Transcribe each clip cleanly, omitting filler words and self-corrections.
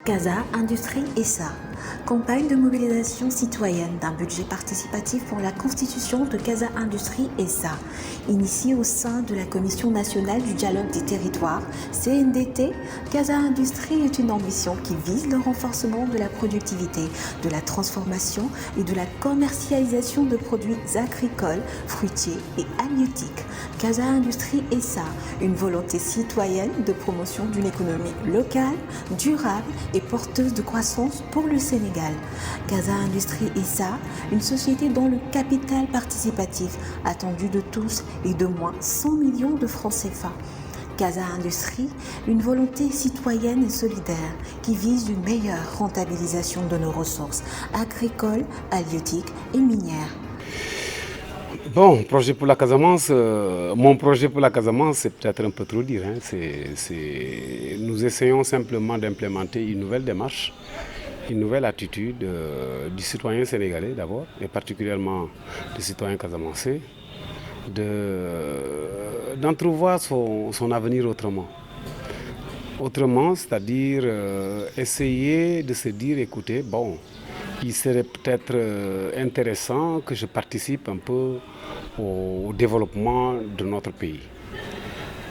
Casa Industrie SA, campagne de mobilisation citoyenne d'un budget participatif pour la constitution de Casa Industrie SA, initiée au sein de la Commission nationale du dialogue des territoires, CNDT. Casa Industrie est une ambition qui vise le renforcement de la productivité, de la transformation et de la commercialisation de produits agricoles, fruitiers et halieutiques. Casa Industrie SA, une volonté citoyenne de promotion d'une économie locale, durable et porteuse de croissance pour le Sénégal. Casa Industrie SA, une société dont le capital participatif attendu de tous est de moins 100 millions de francs CFA. Casa Industrie, une volonté citoyenne et solidaire qui vise une meilleure rentabilisation de nos ressources agricoles, halieutiques et minières. Bon, projet pour la Casamance, mon projet pour la Casamance, c'est peut-être un peu trop dire. Nous essayons simplement d'implémenter une nouvelle démarche, une nouvelle attitude du citoyen sénégalais d'abord, et particulièrement du citoyen casamançais, d'entrevoir son avenir autrement. Autrement, c'est-à-dire essayer de se dire, écoutez, bon, il serait peut-être intéressant que je participe un peu au développement de notre pays.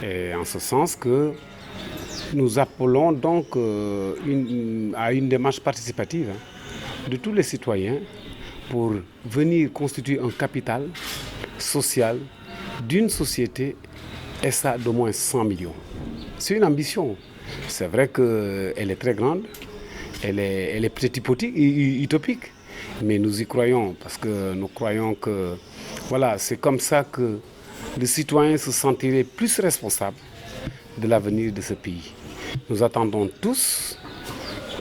Et en ce sens que nous appelons donc à une démarche participative de tous les citoyens pour venir constituer un capital social d'une société SA d'au moins 100 millions. C'est une ambition. C'est vrai qu'elle est très grande. Elle est peut-être utopique, mais nous y croyons parce que nous croyons que voilà, c'est comme ça que le citoyen se sentirait plus responsable de l'avenir de ce pays. Nous attendons tous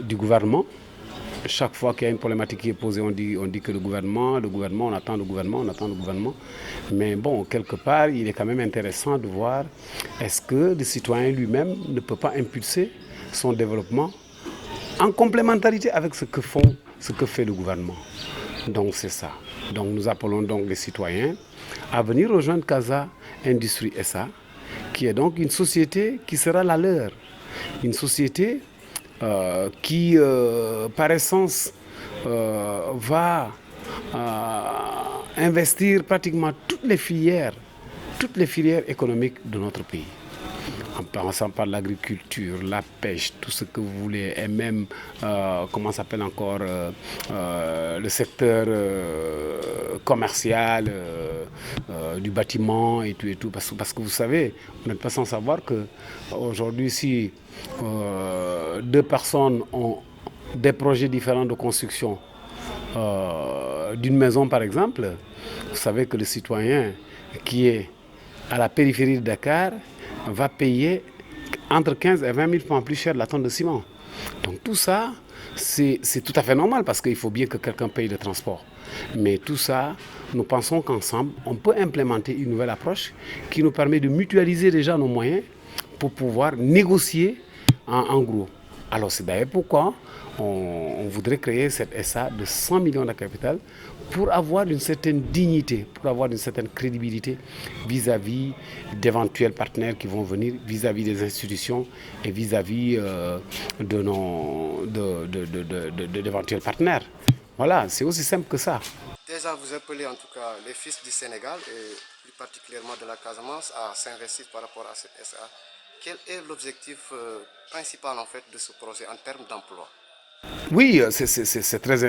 du gouvernement. Chaque fois qu'il y a une problématique qui est posée, on dit que le gouvernement, on attend le gouvernement. Mais bon, quelque part, il est quand même intéressant de voir est-ce que le citoyen lui-même ne peut pas impulser son développement en complémentarité avec ce que fait le gouvernement. Donc c'est ça. Donc nous appelons donc les citoyens à venir rejoindre Casa Industrie SA, qui est donc une société qui sera la leur. Une société qui, par essence, va investir pratiquement toutes les filières économiques de notre pays. En passant par l'agriculture, la pêche, tout ce que vous voulez, et même, le secteur commercial, du bâtiment et tout. Parce que vous savez, vous n'êtes pas sans savoir qu'aujourd'hui, si deux personnes ont des projets différents de construction d'une maison, par exemple, vous savez que le citoyen qui est à la périphérie de Dakar va payer entre 15 et 20 000 francs plus cher la tonne de ciment. Donc tout ça, c'est tout à fait normal parce qu'il faut bien que quelqu'un paye le transport. Mais tout ça, nous pensons qu'ensemble, on peut implémenter une nouvelle approche qui nous permet de mutualiser déjà nos moyens pour pouvoir négocier en gros. Alors c'est d'ailleurs pourquoi on voudrait créer cette SA de 100 millions de capital pour avoir une certaine dignité, pour avoir une certaine crédibilité vis-à-vis d'éventuels partenaires qui vont venir, vis-à-vis des institutions et vis-à-vis d'éventuels partenaires. Voilà, c'est aussi simple que ça. Déjà, vous appelez en tout cas les fils du Sénégal et plus particulièrement de la Casamance à s'investir par rapport à cette SA. Quel est l'objectif principal en fait de ce projet en termes d'emploi? Oui, c'est très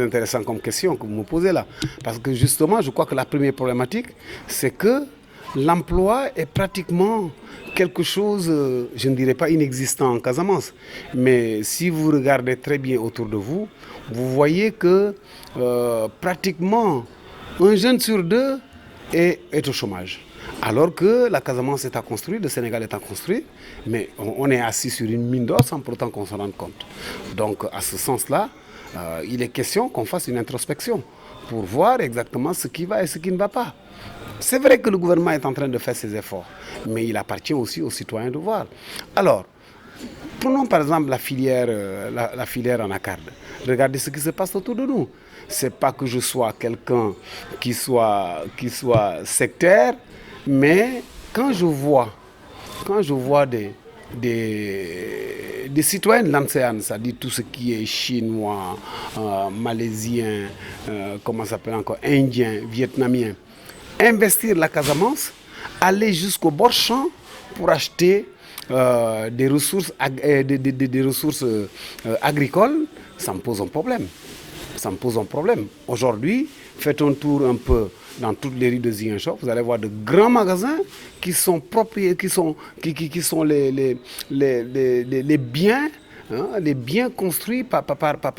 intéressant comme question que vous me posez là. Parce que justement, je crois que la première problématique, c'est que l'emploi est pratiquement quelque chose, je ne dirais pas inexistant en Casamance. Mais si vous regardez très bien autour de vous, vous voyez que pratiquement un jeune sur deux est au chômage. Alors que la Casamance est à construire, le Sénégal est à construire, mais on est assis sur une mine d'or sans pourtant qu'on s'en rende compte. Donc à ce sens-là, il est question qu'on fasse une introspection pour voir exactement ce qui va et ce qui ne va pas. C'est vrai que le gouvernement est en train de faire ses efforts, mais il appartient aussi aux citoyens de voir. Alors, prenons par exemple la filière anacarde. Regardez ce qui se passe autour de nous. Ce n'est pas que je sois quelqu'un qui soit sectaire, mais quand je vois des citoyens de l'ANSEAN, c'est-à-dire tout ce qui est chinois, malaisien, comment ça s'appelle encore, indien, vietnamien, investir la Casamance, aller jusqu'au bord champ pour acheter des ressources, des ressources agricoles, ça me pose un problème. Ça me pose un problème. Aujourd'hui, faites un tour un peu dans toutes les rues de Ziguinchor, vous allez voir de grands magasins qui sont les biens, hein, les biens construits par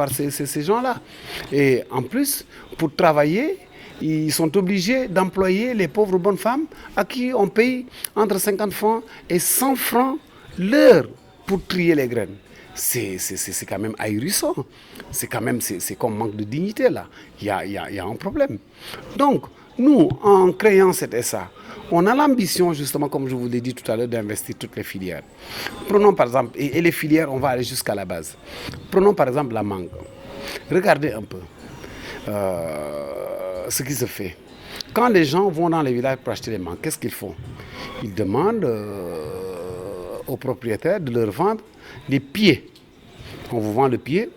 ces gens-là. Et en plus, pour travailler, ils sont obligés d'employer les pauvres bonnes femmes à qui on paye entre 50 francs et 100 francs l'heure pour trier les graines. C'est quand même ahurissant. C'est comme manque de dignité là. Il y a un problème. Donc, nous, en créant cette SA, on a l'ambition, justement, comme je vous l'ai dit tout à l'heure, d'investir toutes les filières. Prenons par exemple, et les filières, on va aller jusqu'à la base. Prenons par exemple la mangue. Regardez un peu ce qui se fait. Quand les gens vont dans les villages pour acheter les mangues, qu'est-ce qu'ils font? Ils demandent aux propriétaires de leur vendre les pieds. On vous vend le pied,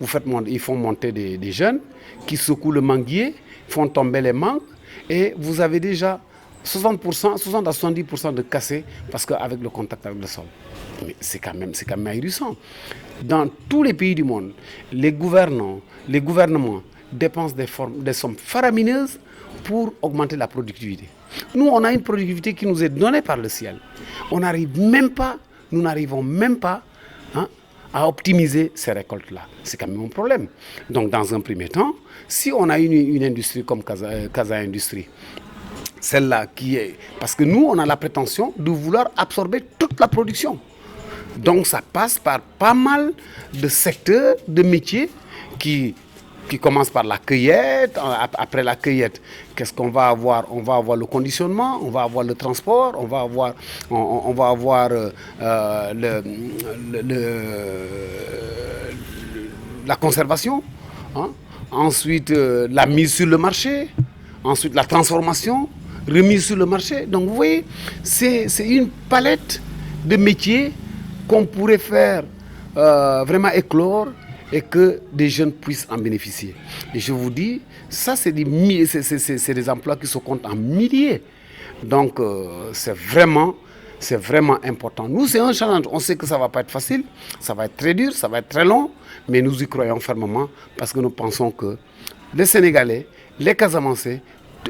ils font monter des jeunes qui secouent le manguier, font tomber les mangues, et vous avez déjà 60 à 70% de cassés parce qu'avec le contact avec le sol. Mais c'est quand même ahurissant. Dans tous les pays du monde, les gouvernements dépensent des sommes faramineuses pour augmenter la productivité. Nous, on a une productivité qui nous est donnée par le ciel. Nous n'arrivons même pas hein, à optimiser ces récoltes-là. C'est quand même un problème. Donc, dans un premier temps, si on a une industrie comme Casa Industrie, celle-là qui est... Parce que nous, on a la prétention de vouloir absorber toute la production. Donc, ça passe par pas mal de secteurs, de métiers qui commencent par la cueillette. Après la cueillette, qu'est-ce qu'on va avoir? On va avoir le conditionnement, on va avoir le transport, on va avoir la conservation, hein? Ensuite la mise sur le marché, ensuite la transformation, remise sur le marché. Donc vous voyez, c'est une palette de métiers qu'on pourrait faire vraiment éclore et que des jeunes puissent en bénéficier. Et je vous dis, ça c'est des emplois qui se comptent en milliers. Donc c'est vraiment important. Nous, c'est un challenge. On sait que ça ne va pas être facile, ça va être très dur, ça va être très long, mais nous y croyons fermement parce que nous pensons que les Sénégalais, les Casamançais,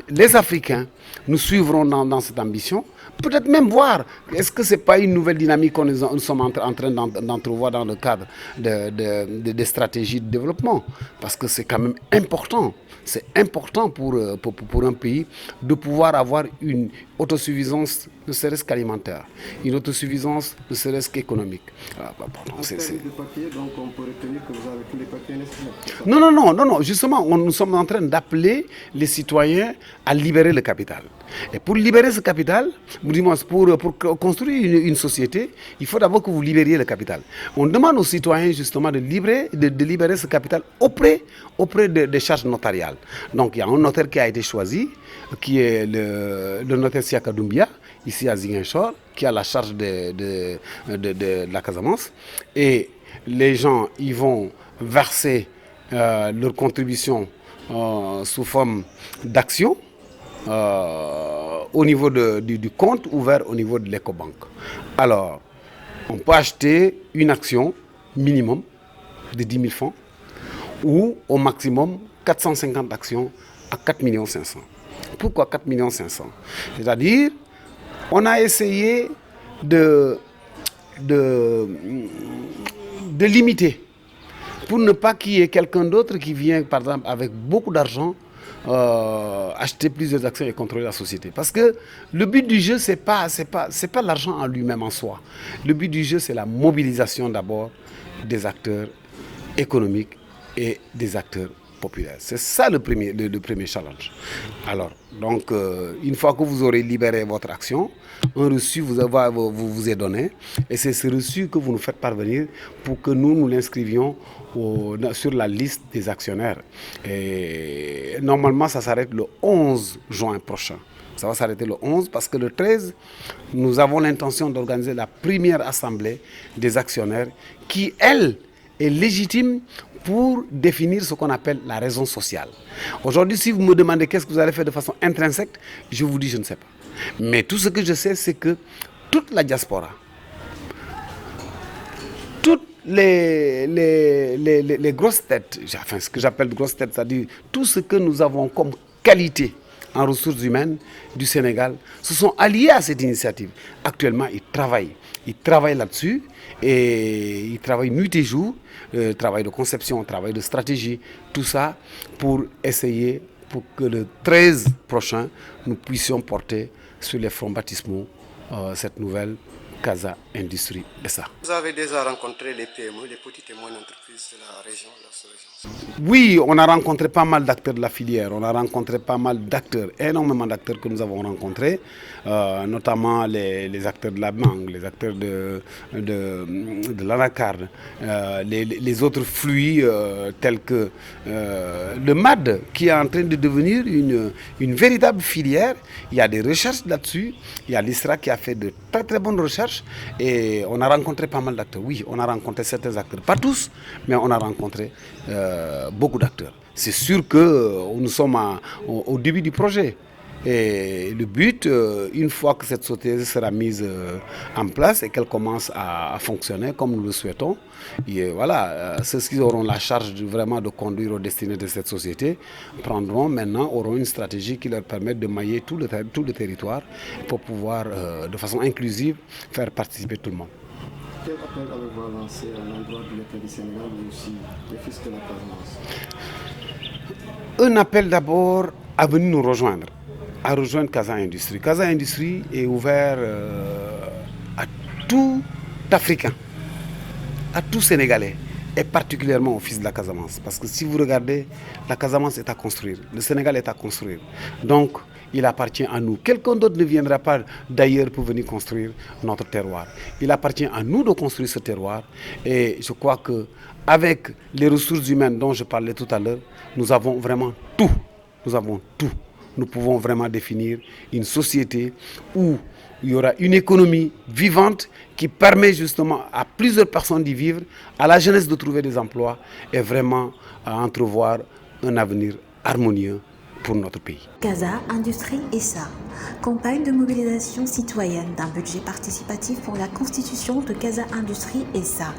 les Africains, nous suivrons dans cette ambition. Peut-être même voir, est-ce que ce n'est pas une nouvelle dynamique que nous sommes en train d'entrevoir dans le cadre des stratégies de développement. Parce que c'est quand même important. C'est important pour un pays de pouvoir avoir une autosuffisance, ne serait-ce qu'alimentaire, une autosuffisance, ne serait-ce qu'économique. Donc on peut retenir que vous avez tous les papiers nécessaires. Non. Justement, nous sommes en train d'appeler les citoyens à libérer le capital. Et pour libérer ce capital, pour construire une société, il faut d'abord que vous libériez le capital. On demande aux citoyens justement de libérer ce capital auprès des charges notariales. Donc il y a un notaire qui a été choisi, qui est le notaire Siaka Doumbia, ici à Ziguinchor, qui a la charge de la Casamance. Et les gens, ils vont verser leur contribution sous forme d'actions. Au niveau du compte ouvert au niveau de l'Ecobank. Alors, on peut acheter une action minimum de 10 000 francs ou au maximum 450 actions à 4 500 000. Pourquoi 4 500 000? C'est-à-dire, on a essayé de limiter pour ne pas qu'il y ait quelqu'un d'autre qui vient, par exemple, avec beaucoup d'argent, acheter plusieurs actions et contrôler la société. Parce que le but du jeu, c'est pas l'argent en lui-même en soi. Le but du jeu, c'est la mobilisation d'abord des acteurs économiques et des acteurs populaires. C'est ça le premier challenge. Alors, donc, une fois que vous aurez libéré votre action, un reçu vous est donné et c'est ce reçu que vous nous faites parvenir pour que nous l'inscrivions sur la liste des actionnaires. Et normalement, ça s'arrête le 11 juin prochain. Ça va s'arrêter le 11 parce que le 13, nous avons l'intention d'organiser la première assemblée des actionnaires qui, elle, est légitime pour définir ce qu'on appelle la raison sociale. Aujourd'hui, si vous me demandez qu'est-ce que vous allez faire de façon intrinsèque, je vous dis je ne sais pas. Mais tout ce que je sais, c'est que toute la diaspora, toutes les grosses têtes, enfin ce que j'appelle grosses têtes, c'est-à-dire tout ce que nous avons comme qualité en ressources humaines du Sénégal, se sont alliés à cette initiative. Actuellement, ils travaillent là-dessus et ils travaillent nuit et jour, travail de conception, travail de stratégie, tout ça pour essayer pour que le 13 prochain, nous puissions porter sur les fonds baptismaux cette nouvelle Casa Industrie SA. Vous avez déjà rencontré les PME, les petites et moyennes entreprises de la région, de la sous-région? Oui, on a rencontré pas mal d'acteurs de la filière, on a rencontré pas mal d'acteurs, énormément d'acteurs que nous avons rencontrés, notamment les acteurs de la banque, les acteurs de l'anacarde, les autres fluides tels que le MAD qui est en train de devenir une véritable filière. Il y a des recherches là-dessus, il y a l'ISRA qui a fait de très très bonnes recherches et on a rencontré pas mal d'acteurs. Oui, on a rencontré certains acteurs, pas tous, mais on a rencontré beaucoup d'acteurs. C'est sûr que nous sommes au début du projet. Et le but, une fois que cette société sera mise en place et qu'elle commence à fonctionner comme nous le souhaitons, et voilà, ceux qui auront la charge vraiment de conduire aux destinées de cette société auront une stratégie qui leur permet de mailler tout le territoire pour pouvoir, de façon inclusive, faire participer tout le monde. Quel appel avez-vous lancé à l'endroit de l'État du Sénégal mais aussi des fils de la Casamance? Un appel d'abord à venir nous rejoindre. À rejoindre Casa Industrie. Casa Industrie est ouvert à tout Africain, à tout Sénégalais, et particulièrement aux fils de la Casamance. Parce que si vous regardez, la Casamance est à construire, le Sénégal est à construire. Donc, il appartient à nous. Quelqu'un d'autre ne viendra pas d'ailleurs pour venir construire notre terroir. Il appartient à nous de construire ce terroir. Et je crois qu'avec les ressources humaines dont je parlais tout à l'heure, nous avons vraiment tout. Nous avons tout. Nous pouvons vraiment définir une société où il y aura une économie vivante qui permet justement à plusieurs personnes d'y vivre, à la jeunesse de trouver des emplois et vraiment à entrevoir un avenir harmonieux pour notre pays. Casa Industrie SA, campagne de mobilisation citoyenne d'un budget participatif pour la constitution de Casa Industrie SA,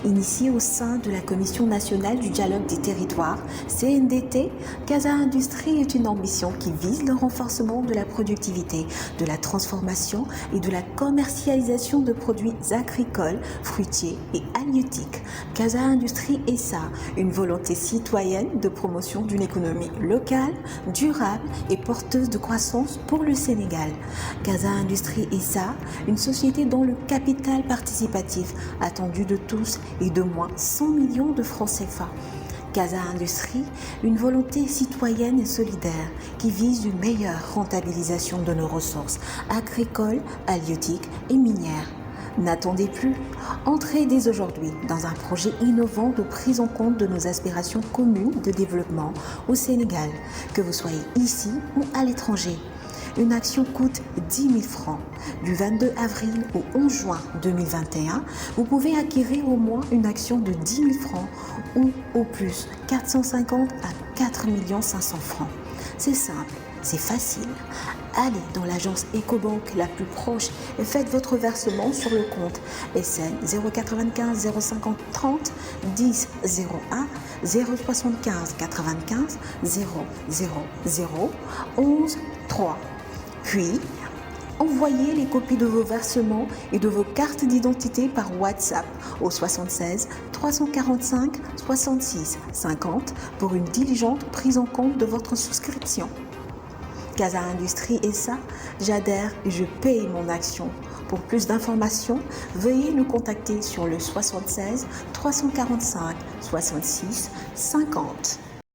initiée au sein de la Commission nationale du dialogue des territoires, CNDT. Casa Industrie est une ambition qui vise le renforcement de la productivité, de la transformation et de la commercialisation de produits agricoles, fruitiers et halieutiques. Casa Industrie SA, une volonté citoyenne de promotion d'une économie locale, durable et porteuse de croissance pour le Sénégal. Casa Industrie SA, une société dont le capital participatif attendu de tous est de moins 100 millions de francs CFA. Casa Industrie, une volonté citoyenne et solidaire qui vise une meilleure rentabilisation de nos ressources agricoles, halieutiques et minières. N'attendez plus, entrez dès aujourd'hui dans un projet innovant de prise en compte de nos aspirations communes de développement au Sénégal, que vous soyez ici ou à l'étranger. Une action coûte 10 000 francs. Du 22 avril au 11 juin 2021, vous pouvez acquérir au moins une action de 10 000 francs ou au plus 450 à 4 500 francs. C'est simple, c'est facile. Allez dans l'agence Ecobank la plus proche et faites votre versement sur le compte SN 095 050 30 10 01 075 95 000 11 3. Puis, envoyez les copies de vos versements et de vos cartes d'identité par WhatsApp au 76 345 66 50 pour une diligente prise en compte de votre souscription. Casa Industrie SA, j'adhère et je paye mon action. Pour plus d'informations, veuillez nous contacter sur le 76 345 66 50.